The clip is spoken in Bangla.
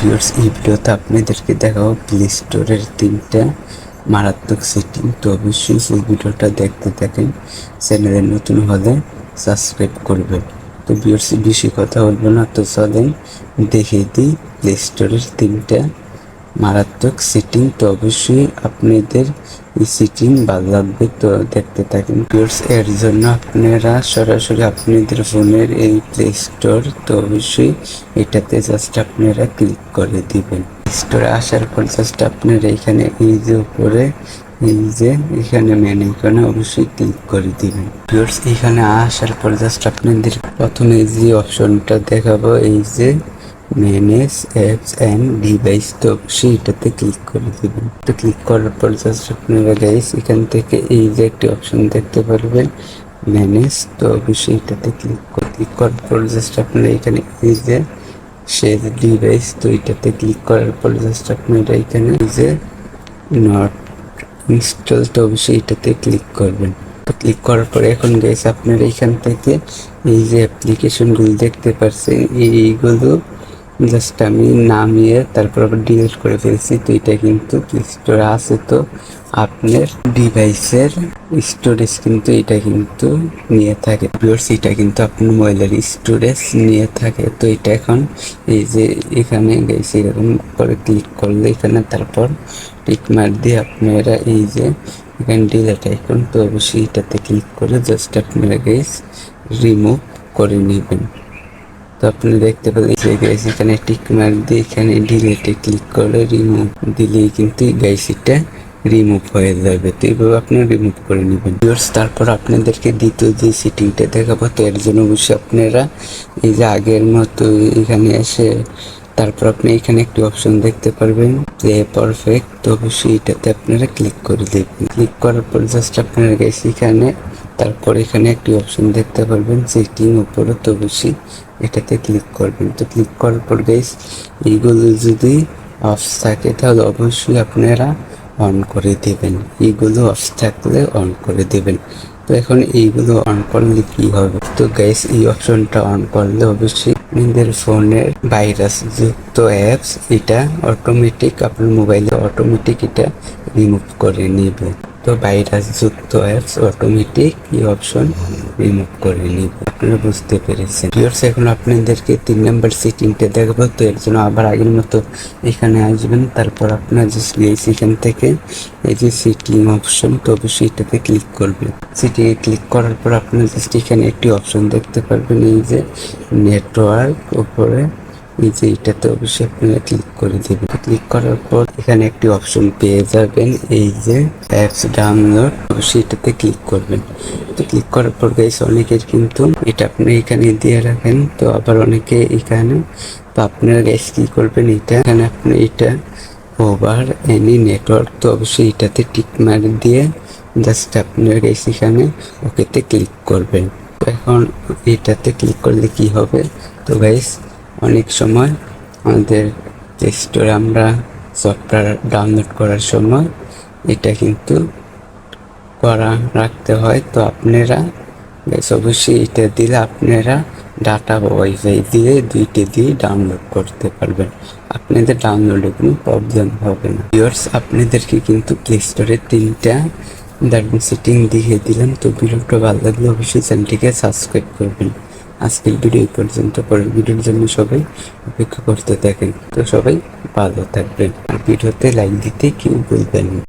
ভিউয়ার্স, এই ভিডিওতে আপনাদেরকে দেখাবো প্লে স্টোরের 3টা মারাত্মক সেটিং। তো অবশ্যই সেই ভিডিওটা দেখতে থাকেন। চ্যানেলে নতুন হলে সাবস্ক্রাইব করবেন। তো ভিউয়ার্স, বেশি কথা বলবো না, তো চলেন দেখে দিই প্লে স্টোরের 3টা মারাত্মক সেটিং। তো অবশ্যই আপনাদের এই সেটিং ভালো লাগবে, তো দেখতে থাকেন ভিউয়ার্স। এর জন্য আপনারা সরাসরি আপনাদের ফোনের এই প্লে স্টোর, তো অবশ্যই এটাতে জাস্ট আপনারা ক্লিক করে দিবেন। স্টোরে আসার পর জাস্ট আপনারা এখানে এই যে উপরে এই যে এখানে মেন আইকনে অবশ্যই ক্লিক করে দিবেন ভিউয়ার্স। এখানে আসার পর জাস্ট আপনাদের প্রথমে যে অপশনটা দেখাবো, এই যে ম্যানেজ অ্যাপস অ্যান্ড ডিভাইস, তো অবশ্যই এটাতে ক্লিক করে দেবেন। তো ক্লিক করার পর জাস্ট আপনারা গাইস এখান থেকে এই যে একটি অপশন দেখতে পারবেন ম্যানেজ, তো অবশ্যই এটাতে ক্লিক করার পর জাস্ট আপনারা এখানে এই যে শেয়ার ডিভাইস, তো এটাতে ক্লিক করার পর জাস্ট আপনারা এখানে এই যে নট ইনস্টল, তো অবশ্যই এটাতে ক্লিক করবেন। তো ক্লিক করার পরে এখন গাইস আপনারা এখান থেকে এই যে অ্যাপ্লিকেশনগুলো দেখতে পাচ্ছেন, এইগুলো জাস্ট আমি নামিয়ে তারপর আবার ডিলিট করে ফেলছি। তো এটা কিন্তু প্লে স্টোরে আছে, তো আপনার ডিভাইসের স্টোরেজ কিন্তু এটা কিন্তু নিয়ে থাকে ভিউয়ার্স। এটা কিন্তু আপনার মোবাইলের স্টোরেজ নিয়ে থাকে। তো এটা এখন এই যে এখানে গেছে এরকম করে ক্লিক করলে এখানে তারপর টিক মার্ক দিয়ে আপনারা এই যে এখানে ডিলিট আইকন, তো অবশ্যই এটাতে ক্লিক করে জাস্ট আপনারা গাইস রিমুভ করে নেবেন। তো আপনি দেখতে পেলেন যে গাইস এখানে টিক মার্ক দিয়ে এখানে ডিলিটে ক্লিক করে রিমুভ দিলেই কিন্তু গাইস এটা রিমুভ হয়ে যাবে। তো এইভাবে আপনি রিমুভ করে নেবেন ভিউয়ার্স। তারপর আপনাদেরকে দ্বিতীয় যে সেটিংটা দেখাবো, তো এর জন্য অবশ্যই আপনারা এই যে আগের মতো এখানে এসে তারপর আপনি এখানে একটি অপশন দেখতে পারবেন প্লে পারফেক্ট, তো অবশ্যই এটাতে আপনারা ক্লিক করে দেবেন। ক্লিক করার পর জাস্ট আপনারা গাইস এখানে তারপর এখানে একটি অপশন দেখতে পারবেন সেটিং উপরে, তো অবশ্যই এটাতে ক্লিক করবেন। তো ক্লিক করার পর গাইস এইগুলো যদি অফ থাকে তাহলে অবশ্যই আপনারা অন করে দেবেন। এইগুলো অফ থাকলে অন করে দেবেন। তো এখন এইগুলো অন করলে কি হবে, তো গাইস এই অপশনটা অন করলে অবশ্যই আপনাদের ফোনের ভাইরাস যুক্ত অ্যাপস এটা অটোমেটিক আপনার মোবাইলে অটোমেটিক এটা রিমুভ করে নেবে। তো ভাইরাস যুক্ত অ্যাপস অটোমেটিক এই অপশন রিমুভ করে নেবে। আপনারা বুঝতে পেরেছেন ভিউয়ার্স। এখন আপনাদেরকে 3 নাম্বার সেটিংটা দেখাবো। তো এর জন্য আবার আগের মতো এখানে আসবেন, তারপর আপনার জাস্ট এখান থেকে এই যে সেটিং অপশন, তো অবশ্যই এটাতে ক্লিক করবেন। সেটিংয়ে ক্লিক করার পর আপনার জাস্ট এখানে একটি অপশন দেখতে পারবেন এই যে নেটওয়ার্ক উপরে, এই যে এটাতে অবশ্যই আপনারা ক্লিক করে দেবেন। ক্লিক করার পর এখানে একটি অপশন পেয়ে যাবেন এই যে অ্যাপস ডাউনলোড, অবশ্যই এটাতে ক্লিক করবেন। তো ক্লিক করার পর গাইস অনেকের কিন্তু এটা আপনি এখানে দিয়ে রাখেন, তো আবার অনেকে এখানে, তো আপনারা গাইস কি করবেন এটা এখানে আপনি এটা ওভার এনি নেটওয়ার্ক, তো অবশ্যই এটাতে টিক মার্ক দিয়ে জাস্ট আপনারা গাইস এখানে ওকেতে ক্লিক করবেন। তো এখন এটাতে ক্লিক করলে কি হবে, তো গাইস অনেক সময় আমাদের প্লে স্টোরে আমরা সফটওয়্যার ডাউনলোড করার সময় এটা কিন্তু রাখতে হয়। তো আপনারা অবশ্যই এটা দিলে আপনারা ডাটা বা ওয়াইফাই দিয়ে দুইটা দিয়ে ডাউনলোড করতে পারবেন। আপনাদের ডাউনলোডে কোনো প্রবলেম হবে না ভিউয়ার্স। আপনাদেরকে কিন্তু প্লে স্টোরে 3টা দারুণ সেটিং দেখিয়ে দিলাম। তো ভিডিওটা ভালো লাগলে অবশ্যই চ্যানেলটিকে সাবস্ক্রাইব করবেন। আজকের ভিডিও এই পর্যন্ত, পরের ভিডিওর জন্য সবাই অপেক্ষা করতে থাকেন। তো সবাই ভালো থাকবেন আর ভিডিওতে লাইক দিতে কেউ ভুলবেন না।